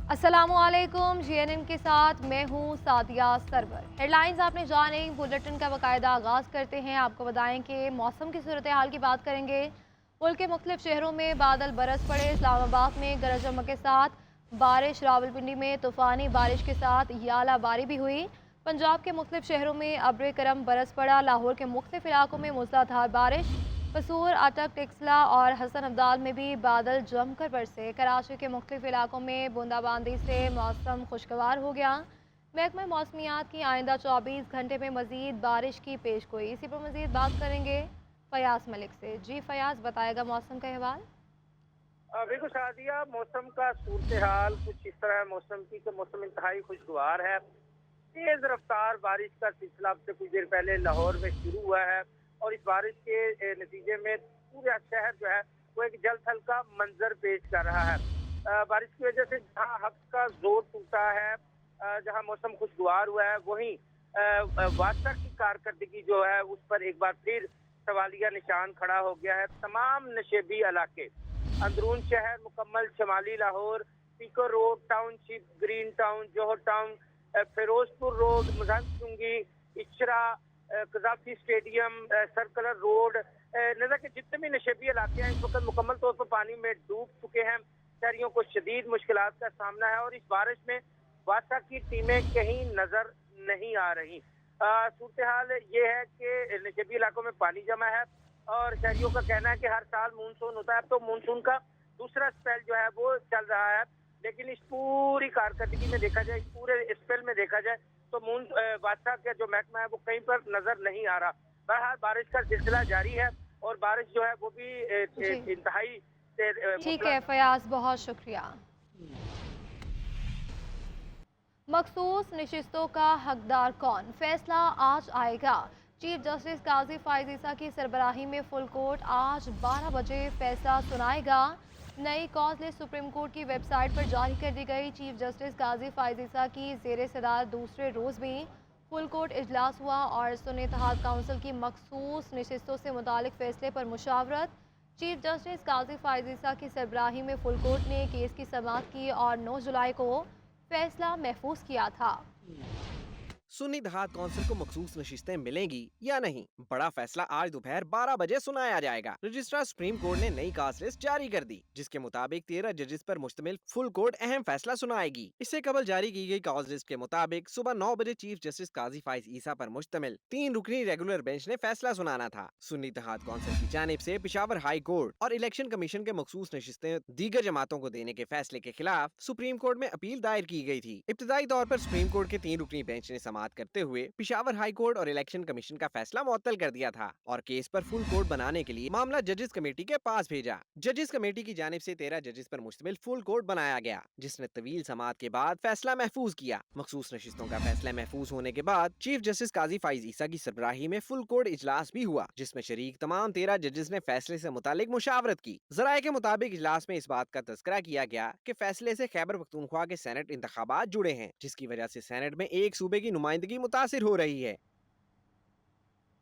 अस्सलामु अलैकुम। जीएनएन के साथ मैं हूँ सादिया सरवर। हेडलाइंस आपने जाने, बुलेटिन का बाकायदा आगाज़ करते हैं। आपको बताएं कि मौसम की सूरत हाल की बात करेंगे। मुल्क के मुख्तलिफ शहरों में बादल बरस पड़े। इस्लामाबाद में गरज चमक के साथ बारिश, रावलपिंडी में तूफ़ानी बारिश के साथ यालाबारी भी हुई। पंजाब के मुख्तलिफ शहरों में अब्र करम बरस पड़ा। लाहौर के मुख्तलिफ इलाकों में मूसलाधार बारिश। कसूर, अटक, टिक्सला और हसन अब्दाल में भी बादल जमकर बरसे। कराची के मुख्तलिफ इलाकों में बूंदाबांदी से मौसम खुशगवार हो गया। महकमा मौसमियात की आइंदा 24 घंटे में मजीद बारिश की पेश गोई। इसी पर मजीद बात करेंगे फयाज मलिक से। जी फयाज, बताएगा मौसम का अहवाल। बिल्कुल शादिया, मौसम का सूरत हाल कुछ इस तरह है मौसम की कि मौसम इंतहाई खुशगवार है। तेज रफ्तार बारिश का सिलसिला अब से कुछ देर पहले लाहौर में शुरू हुआ है और इस बारिश के नतीजे में पूरा शहर जो है वो एक जल थल का मंजर पेश कर रहा है। बारिश की वजह से जहाँ हफ्स का जोर टूटा है, जहाँ मौसम खुशगवार हुआ है, वहीं वास्ता की कारकर्दगी जो है उस पर एक बार फिर सवालिया निशान खड़ा हो गया है। तमाम नशेबी इलाके, अंदरून शहर, मुकम्मल शमाली लाहौर, पीकर road, township, green town, Johar town, Ferozepur road, मुजफ्फरचुंगी, Ichhra, Gaddafi stadium, circular road, नजर के जितने भी नशेबी इलाके हैं इस वक्त मुकम्मल तौर पर पानी में डूब चुके हैं। शहरियों को शदीद मुश्किलात का सामना है और इस बारिश में वासा की टीमें कहीं नजर नहीं आ रही। सूरत हाल ये है कि नशेबी इलाकों में पानी जमा है और शहरियों का कहना है कि हर साल मानसून होता है, तो मानसून का दूसरा स्पेल जो है वो चल रहा है। लेकिन इस पूरी कारकर्दगी में देखा जाए, इस पूरे स्पेल में देखा जाए तो बादशाह का जो महकमा है वो कहीं पर नजर नहीं आ रहा। बहरहाल बारिश का सिलसिला जारी है और बारिश जो है वो भी जी इंतहाई ठीक है फयाज, बहुत शुक्रिया। मखसूस नशिस्तों का हकदार कौन, फैसला आज आएगा। चीफ जस्टिस काजी फायज ईसा की सरबराही में फुल कोर्ट आज 12 बजे फैसला सुनाएगा। नई कॉज लिस्ट सुप्रीम कोर्ट की वेबसाइट पर जारी कर दी गई। चीफ जस्टिस काजी फायज ईसा की जेर सदारत दूसरे रोज़ भी फुल कोर्ट इजलास हुआ और सुन्नी इत्तेहाद काउंसिल की मखसूस नशिस्तों से मुतालिक फैसले पर मुशावरत। चीफ जस्टिस काजी फायज ईसा की सरबराही में फुल कोर्ट ने केस की समाअत की और 9 जुलाई को फैसला महफूज किया था। सुन्नी इत्तेहाद काउंसिल को मखसूस नशिस्तें मिलेंगी या नहीं, बड़ा फैसला आज दोपहर 12 बजे सुनाया जाएगा। रजिस्ट्रार सुप्रीम कोर्ट ने नई कास्ट लिस्ट जारी कर दी, जिसके मुताबिक 13 जजेस पर मुश्तमिल फुल कोर्ट अहम फैसला सुनाएगी। इससे कबल जारी की गई कास्ट लिस्ट के मुताबिक सुबह 9 बजे चीफ जस्टिस काजी फाइज ईसा पर मुश्तमिल 3 रुकनी रेगुलर बेंच ने फैसला सुनाना था। सुन्नी इत्तेहाद काउंसिल की जानिब से पेशावर हाई कोर्ट और इलेक्शन कमीशन के मखसूस नशिस्तें दीगर जमातों को देने के फैसले के खिलाफ सुप्रीम कोर्ट में अपील दायर की गई थी। इब्तदाई तौर पर सुप्रीम कोर्ट के 3 रुकनी बेंच ने समाअत करते हुए पेशावर हाई कोर्ट और इलेक्शन कमीशन का फैसला मुअत्तल कर दिया था और केस पर फुल कोर्ट बनाने के लिए मामला जजेस कमेटी के पास भेजा। जजेस कमेटी की जानिब से 13 जजेस पर मुश्तमिल फुल कोर्ट बनाया गया, जिसने तवील समाअत के बाद फैसला महफूज किया। मखसूस नशिस्तों का फैसला महफूज होने के बाद चीफ जस्टिस काजी फाइज ईसा की सरबराही में फुल कोर्ट इजलास भी हुआ, जिसमें शरीक तमाम 13 जजेस ने फैसले से मुतालिक मुशावरत की। जराये के मुताबिक इजलास में इस बात का तज़किरा किया गया कि फैसले से खैबर पख्तूनख्वा के सेनेट इंतखाबात जुड़े हैं, जिसकी वजह से सेनेट में एक सूबे की नुमाइंदगी मुतासिर हो रही है।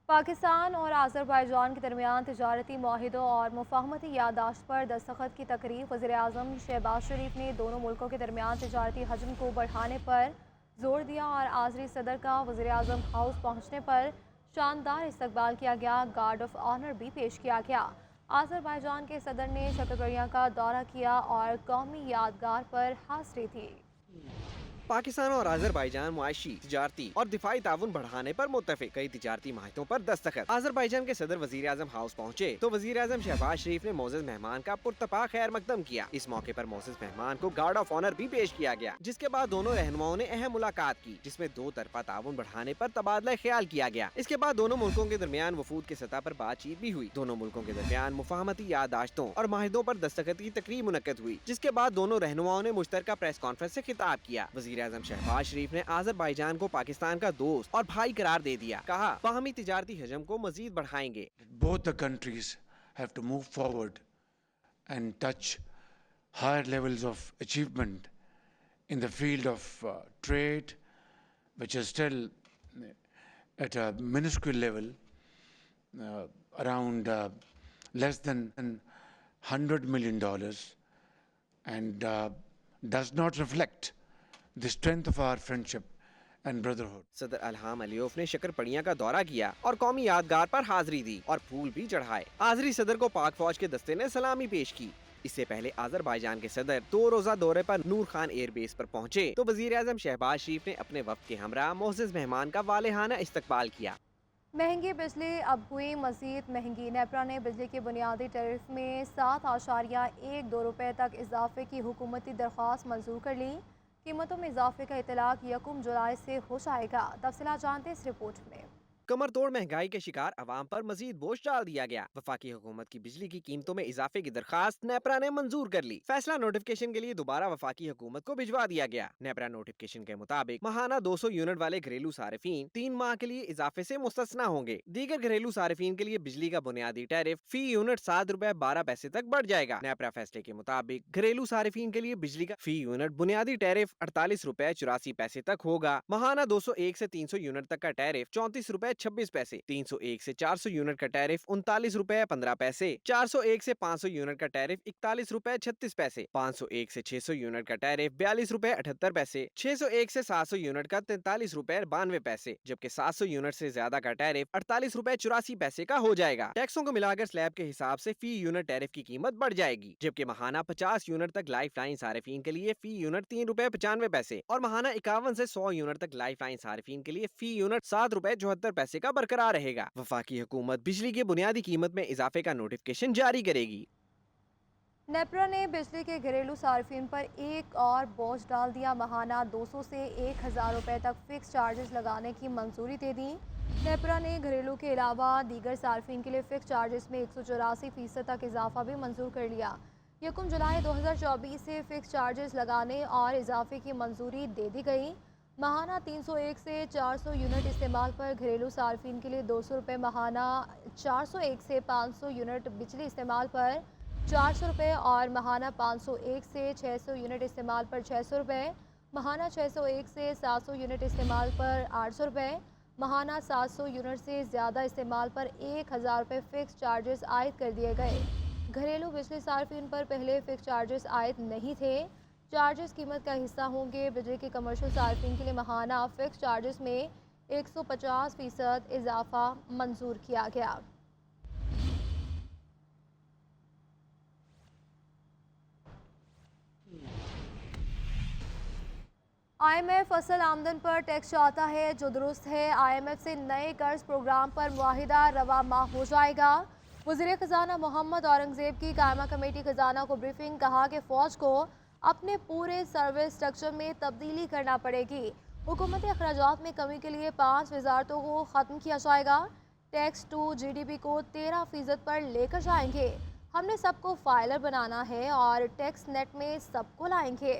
पाकिस्तान और आज़रबाईजान के दरमियान तजारती माहिदों और मुफाहमती याददाश्त पर दस्तखत की तकरीब। वज़ीर आज़म शहबाज शरीफ ने दोनों मुल्कों के दरमियान तजारती हजम को बढ़ाने पर जोर दिया और आज़री सदर का वज़ीर आज़म हाउस पहुँचने पर शानदार इस्तकबाल किया गया। गार्ड ऑफ ऑनर भी पेश किया गया। आज़रबाईजान के सदर ने शक्करगढ़िया का दौरा किया और कौमी यादगार पर हाज़री दी। पाकिस्तान और आज़रबाईजान मुआशी, तिजारती और दिफाई ताउन बढ़ाने पर मुत्तफिक। कई तिजारती माहितों पर दस्तखत। आज़रबाईजान के सदर वज़ीर आज़म हाउस पहुँचे तो वज़ीर आज़म शहबाज शरीफ ने मोअज़्ज़ज़ मेहमान का पुरतपा खैर मकदम किया। इस मौके पर मोअज़्ज़ज़ मेहमान को गार्ड ऑफ ऑनर भी पेश किया गया, जिसके बाद दोनों रहनुमाओं ने अहम मुलाकात की, जिसमें दो तरफा ताउन बढ़ाने पर तबादला ख्याल किया गया। इसके बाद दोनों मुल्कों के दरमियान वफूद के सतह पर बातचीत भी हुई। दोनों मुल्कों के दरमियान मुफाहमती याददाश्तों और माहिदों पर दस्तखत की तकरीब मुनक्कद हुई, जिसके बाद दोनों रहनुमाओं ने मुश्तरका प्रेस कॉन्फ्रेंस से खिताब किया। वज़ीर आज़म शहबाज शरीफ ने आज़रबाईजान को पाकिस्तान का दोस्त और भाई करार दे दिया। कहा, बाहमी तिजारती हजम को मजीद बढ़ाएंगे। Both the countries have to move forward and touch higher levels of achievement in the field of trade, which is still at a minuscule level, around less than $100 million, and does not reflect the strength of our friendship and brotherhood. सदर अल्हाम अलियोफ ने शक्करपड़ियां का दौरा किया और कौमी यादगार पर हाजिरी दी और फूल भी चढ़ाए। हाजिरी सदर को पाक फौज के दस्ते ने सलामी पेश की। इससे पहले आज़रबाईजान के सदर 2 रोजा दौरे पर नूर खान एयरबेस पर पहुंचे तो वजीर आज़म शहबाज शरीफ ने अपने वफ्द के हमरा मोअज़्ज़ज़ मेहमान का वालेहाना इस्तकबाल किया। महंगी बिजली अब हुई मजीद महंगी। नेपरा ने बिजली के बुनियादी टैरिफ में 7.12 रुपये तक इजाफे की हुकूमती दरख्वास्त मंजूर कर ली। कीमतों में इजाफे का इतलाक 1 जुलाई से हो जाएगा। तफसीलात जानते इस रिपोर्ट में। कमर तोड़ महंगाई के शिकार अवाम पर मजीद बोझ डाल दिया गया। वफाकी हुकूमत की बिजली की कीमतों में इजाफे की दरखास्त नेपरा ने मंजूर कर ली। फैसला नोटिफिकेशन के लिए दोबारा वफाकी हुकूमत को भिजवा दिया गया। नेपरा नोटिफिकेशन के मुताबिक महाना 200 यूनिट वाले घरेलू सारिफीन 3 माह के लिए इजाफे से मुस्तस्ना होंगे। दीगर घरेलू सारिफीन के लिए बिजली का बुनियादी टैरिफ फी यूनिट 7 रुपए 12 पैसे तक बढ़ जाएगा। नेपरा फैसले के मुताबिक घरेलू सारिफीन के लिए बिजली का फी यूनिट बुनियादी टैरिफ 48 रुपए 84 पैसे तक होगा। महाना 201 से 300 यूनिट तक का टैरिफ 34 रुपए 26 पैसे, 301 से 400 यूनिट का टैरिफ 39 रुपए 15 पैसे, 401 से 500 यूनिट का टैरिफ 41 रुपए 36 पैसे, 501 से 600 यूनिट का टैरिफ 42 रुपए 78 पैसे, 601 से 700 यूनिट का 43 रुपए 92 पैसे, जबकि 700 यूनिट से ज्यादा का टैरिफ 48 रुपए 84 पैसे का हो जाएगा। टैक्सों को मिलाकर स्लैब के हिसाब से फी यूनिट टैरिफ की कीमत बढ़ जाएगी, जबकि महाना 50 यूनिट तक लाइफ लाइन सारिफीन के लिए फी यूनिट 3 रुपए 95 पैसे और महाना 51 से 100 यूनिट तक लाइफ लाइन सारिफीन के लिए फी यूनिट 7 रुपए 74 पैसे का बरकरार रहेगा। वफाकी हुकूमत बिजली की बुनियादी कीमत में इजाफे का नोटिफिकेशन जारी करेगी। नेपरा ने बिजली के घरेलू सार्फिन पर एक और बोझ डाल दिया। महाना 200 से 1000 रुपये तक फिक्स चार्जेस लगाने की मंजूरी दे दी। नेपरा ने घरेलू के अलावा दीगर सार्फिन के लिए फिक्स चार्जेस में 184% तक इजाफा भी मंजूर कर लिया। 1 जुलाई 2024 से फिक्स चार्जेस लगाने और इजाफे की मंजूरी दे दी गई। महाना 301 से 400 यूनिट इस्तेमाल पर घरेलू सार्फिन के लिए 200 रुपये, महाना 401 से 500 यूनिट बिजली इस्तेमाल पर 400 रुपये और महाना 501 से 600 यूनिट इस्तेमाल पर 600 रुपये, महाना 601 से 700 यूनिट इस्तेमाल पर 800 रुपये, महाना 700 यूनिट से ज़्यादा इस्तेमाल पर 1000 रुपये फ़िक्स चार्जेस आयद कर दिए गए। घरेलू बिजली सार्फिन पर पहले फ़िक्स चार्जेस आयद नहीं थे। चार्जेस कीमत का हिस्सा होंगे। बिजली के कमर्शियल सार्फिन के लिए महाना फ़िक्स चार्जेस में 150% इजाफा मंजूर किया गया। IMF असल आमदन पर टैक्स चाहता है जो दुरुस्त है। IMF से नए कर्ज प्रोग्राम पर मुआहिदा रवा माह हो जाएगा। वज़ीर ख़जाना मोहम्मद औरंगज़ेब की कायमा कमेटी ख़जाना को ब्रीफिंग, कहा कि फ़ौज को अपने पूरे सर्विस स्ट्रक्चर में तब्दीली करना पड़ेगी। हुकूमती अखराजात में कमी के लिए 5 वजारतों को ख़त्म किया जाएगा। टैक्स टू GDP को 13% पर लेकर जाएंगे। हमने सबको फाइलर बनाना है और टैक्स नेट में सबको लाएंगे।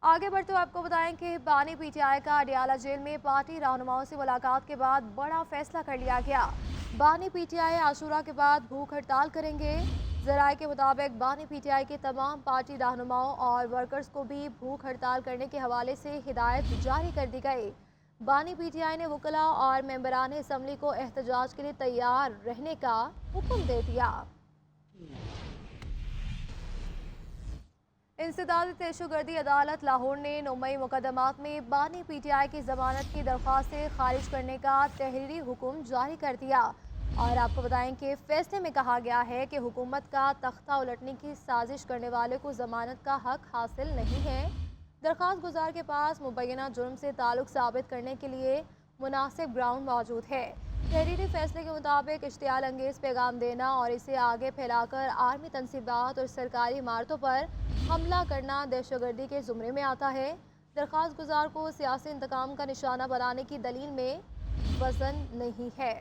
आगे बढ़ते हुए आपको बताएं कि बानी PTI का अडियाला जेल में पार्टी रहनुमाओं से मुलाकात के बाद बड़ा फैसला कर लिया गया। बानी PTI आशूरा के बाद भूख हड़ताल करेंगे। ज़राए के मुताबिक बानी PTI के तमाम पार्टी रहनुमाओं और वर्कर्स को भी भूख हड़ताल करने के हवाले से हिदायत जारी कर दी गई। बानी PTI ने वकला और मेंबरान असम्बली को एहतजाज के लिए तैयार रहने का हुक्म दे दिया। इंसदाद तशुगर्दी अदालत लाहौर ने 9 मई मुकदमात में बानी PTI की ज़मानत की दरख्वास्तें खारिज करने का तहरीरी हुक्म जारी कर दिया। और आपको बताएं कि फैसले में कहा गया है कि हुकूमत का तख्ता उलटने की साजिश करने वाले को ज़मानत का हक हासिल नहीं है। दरख्वास्त गुजार के पास मुबैना जुर्म से ताल्लुक़ साबित करने के लिए मुनासिब ग्राउंड मौजूद है। तहरीरी फैसले के मुताबिक इश्तियाल अंगेज़ पैगाम देना और इसे आगे फैलाकर आर्मी तनसीबात और सरकारी इमारतों पर हमला करना दहशतगर्दी के ज़ुमरे में आता है। दरख्वास्त गुजार को सियासी इंतकाम का निशाना बनाने की दलील में वज़न नहीं है।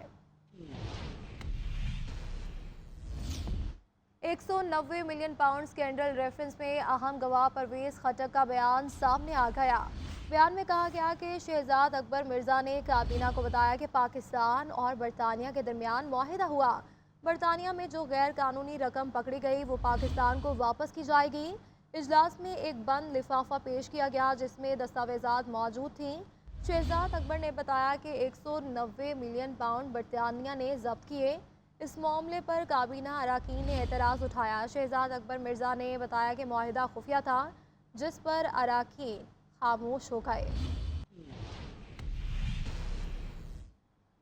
190 मिलियन पाउंड स्कैंडल रेफरेंस में अहम गवाह परवेज़ खटक का बयान सामने आ गया। बयान में कहा गया कि शहजाद अकबर मिर्ज़ा ने काबीना को बताया कि पाकिस्तान और बरतानिया के दरमियान मुआहिदा हुआ। बरतानिया में जो गैर कानूनी रकम पकड़ी गई वो पाकिस्तान को वापस की जाएगी। इजलास में एक बंद लिफाफा पेश किया गया जिसमें दस्तावेज़ात मौजूद थीं। शहजाद अकबर ने बताया कि 190 मिलियन पाउंड बरतानिया ने जब्त किए। اس معاملے پر کابینہ اراکین نے اعتراض اٹھایا۔ شہزاد اکبر مرزا نے بتایا کہ معاہدہ خفیہ تھا جس پر اراکین خاموش ہو گئے۔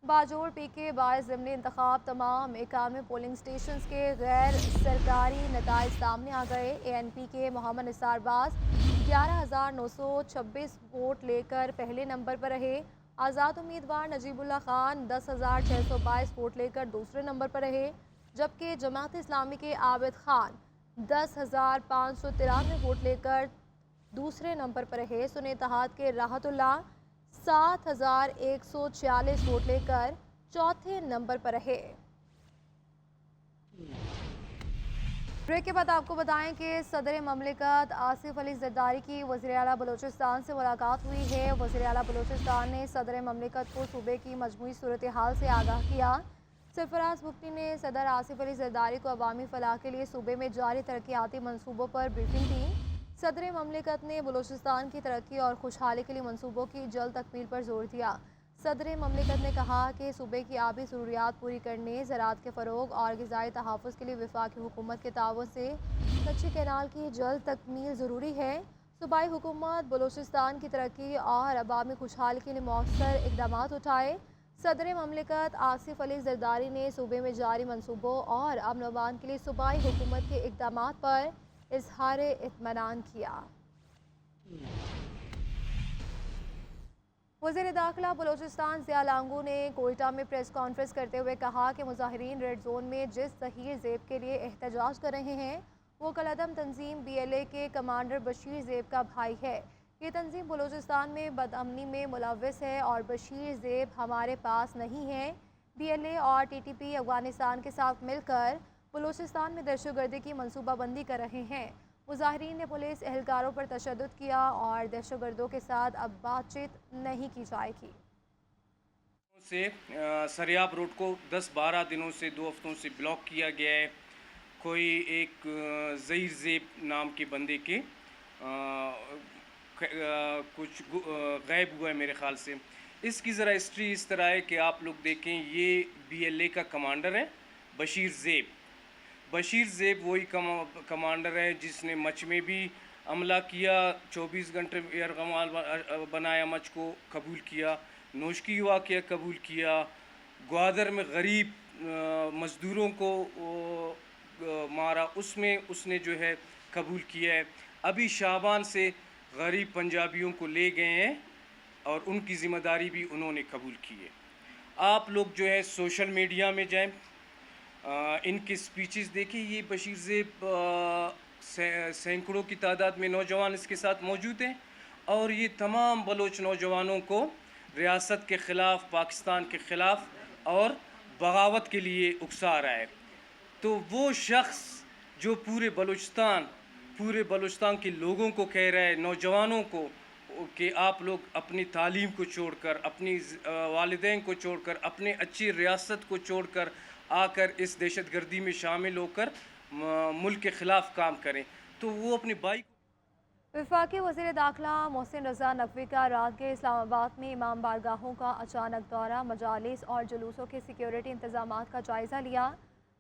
باجوڑ پی کے باعث ضمنی انتخاب تمام 91 پولنگ سٹیشنز کے غیر سرکاری نتائج سامنے آ گئے۔ اے این پی کے محمد نثار باز 11,926 ووٹ لے کر پہلے نمبر پر رہے۔ آزاد امیدوار نجیب اللہ خان 10,622 ووٹ لے کر دوسرے نمبر پر رہے، جبکہ جماعت اسلامی کے عابد خان 10,593 ووٹ لے کر دوسرے نمبر پر رہے۔ سنی اتحاد کے راحت اللہ 7,146 ووٹ لے کر چوتھے نمبر پر رہے۔ بریک کے بعد آپ کو بتائیں کہ صدر مملکت آصف علی زرداری کی وزیر اعلیٰ بلوچستان سے ملاقات ہوئی ہے۔ وزیر اعلیٰ بلوچستان نے صدر مملکت کو صوبے کی مجموعی صورتحال سے آگاہ کیا۔ سرفراز مفتی نے صدر آصف علی زرداری کو عوامی فلاح کے لیے صوبے میں جاری ترقیاتی منصوبوں پر بریفنگ دی۔ صدر مملکت نے بلوچستان کی ترقی اور خوشحالی کے لیے منصوبوں کی جلد تکمیل پر زور دیا۔ صدر مملکت نے کہا کہ صوبے کی آبی ضروریات پوری کرنے، زراعت کے فروغ اور غذائی تحفظ کے لیے وفاقی حکومت کے تعاون سے کچی کینال کی جلد تکمیل ضروری ہے۔ صوبائی حکومت بلوچستان کی ترقی اور عوامی خوشحالی کے لیے مؤثر اقدامات اٹھائے۔ صدر مملکت آصف علی زرداری نے صوبے میں جاری منصوبوں اور امن و امان کے لیے صوبائی حکومت کے اقدامات پر اظہار اطمینان کیا۔ وزیر داخلہ بلوچستان ضیاء لانگو نے کوئٹہ میں پریس کانفرنس کرتے ہوئے کہا کہ مظاہرین ریڈ زون میں جس ظہیر زیب کے لیے احتجاج کر رہے ہیں وہ کالعدم تنظیم BLA کے کمانڈر بشیر زیب کا بھائی ہے۔ یہ تنظیم بلوچستان میں بدامنی میں ملوث ہے اور بشیر زیب ہمارے پاس نہیں ہے۔ BLA اور TTP افغانستان کے ساتھ مل کر بلوچستان میں دہشت گردی کی منصوبہ بندی کر رہے ہیں۔ مظاہرین نے پولیس اہلکاروں پر تشدد کیا اور دہشت گردوں کے ساتھ اب بات چیت نہیں کی جائے گی۔ سے سریاب روڈ کو 10-12 دنوں سے 2 ہفتوں سے بلاک کیا گیا ہے۔ کوئی ایک ظہیر زیب نام کے بندے کے کچھ غائب ہوا ہے میرے خیال سے۔ اس کی ذرا ہسٹری اس طرح ہے کہ آپ لوگ دیکھیں، یہ BLA کا کمانڈر ہے بشیر زیب۔ بشیر زیب وہی کمانڈر ہے جس نے مچ میں بھی حملہ کیا، 24 گھنٹے یرغمال بنایا، مچ کو قبول کیا، نوشکی واقعہ قبول کیا، گوادر میں غریب مزدوروں کو مارا، اس میں اس نے جو ہے قبول کیا ہے۔ ابھی شعبان سے غریب پنجابیوں کو لے گئے ہیں اور ان کی ذمہ داری بھی انہوں نے قبول کی ہے۔ آپ لوگ جو ہے سوشل میڈیا میں جائیں، ان کے سپیچز دیکھیں۔ یہ بشیر زیب سینکڑوں کی تعداد میں نوجوان اس کے ساتھ موجود ہیں اور یہ تمام بلوچ نوجوانوں کو ریاست کے خلاف، پاکستان کے خلاف اور بغاوت کے لیے اکسا رہا ہے۔ تو وہ شخص جو پورے بلوچستان کے لوگوں کو کہہ رہا ہے، نوجوانوں کو، کہ آپ لوگ اپنی تعلیم کو چھوڑ کر، اپنی والدین کو چھوڑ کر، اپنے اچھی ریاست کو چھوڑ کر آ کر اس دہشت گردی میں شامل ہو کر ملک کے خلاف کام کریں، تو وہ اپنے بھائی کو۔ وفاقی وزیر داخلہ محسن رضا نقوی کا رات کے اسلام آباد میں امام بارگاہوں کا اچانک دورہ، مجالس اور جلوسوں کے سیکیورٹی انتظامات کا جائزہ لیا۔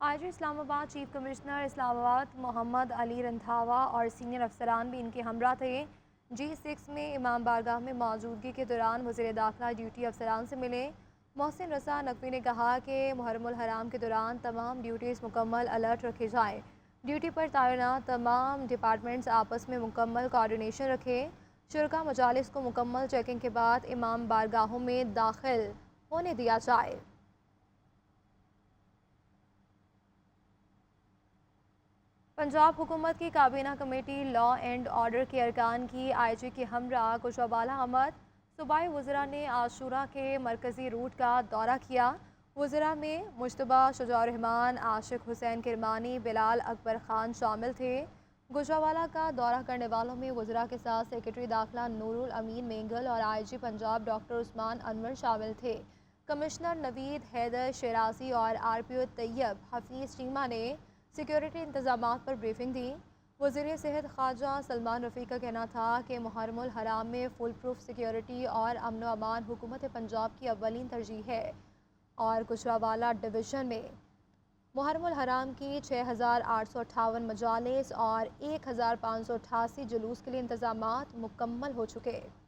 IG اسلام آباد چیف کمشنر اسلام آباد محمد علی رندھاوا اور سینئر افسران بھی ان کے ہمراہ تھے۔ G6 میں امام بارگاہ میں موجودگی کے دوران وزیر داخلہ ڈیوٹی افسران سے ملے۔ محسن رضا نقوی نے کہا کہ محرم الحرام کے دوران تمام ڈیوٹیز مکمل الرٹ رکھے جائیں۔ ڈیوٹی پر تعینات تمام ڈپارٹمنٹس آپس میں مکمل کوارڈینیشن رکھیں۔ شرکا مجالس کو مکمل چیکنگ کے بعد امام بارگاہوں میں داخل ہونے دیا جائے۔ پنجاب حکومت کی کابینہ کمیٹی لا اینڈ آرڈر کے ارکان کی IG کے ہمراہ گجرابالہ احمد صوبائی وزراء نے عاشورہ کے مرکزی روٹ کا دورہ کیا۔ وزراء میں مجتبیٰ شجاع الرحمان، عاشق حسین کرمانی، بلال اکبر خان شامل تھے۔ گجرابالہ کا دورہ کرنے والوں میں وزراء کے ساتھ سیکرٹری داخلہ نور الامین مینگل اور IG پنجاب ڈاکٹر عثمان انور شامل تھے۔ کمشنر نوید حیدر شیرازی اور RPO طیب حفیظ چیمہ نے سیکیورٹی انتظامات پر بریفنگ دی۔ وزیر صحت خواجہ سلمان رفیع کا کہنا تھا کہ محرم الحرام میں فل پروف سیکیورٹی اور امن و امان حکومت پنجاب کی اولین ترجیح ہے اور گجرابالہ ڈویژن میں मुहर्रम हराम की 6,858 मजालिस और 1,588 जुलूस के लिए इंतजामात मुकम्मल हो चुके।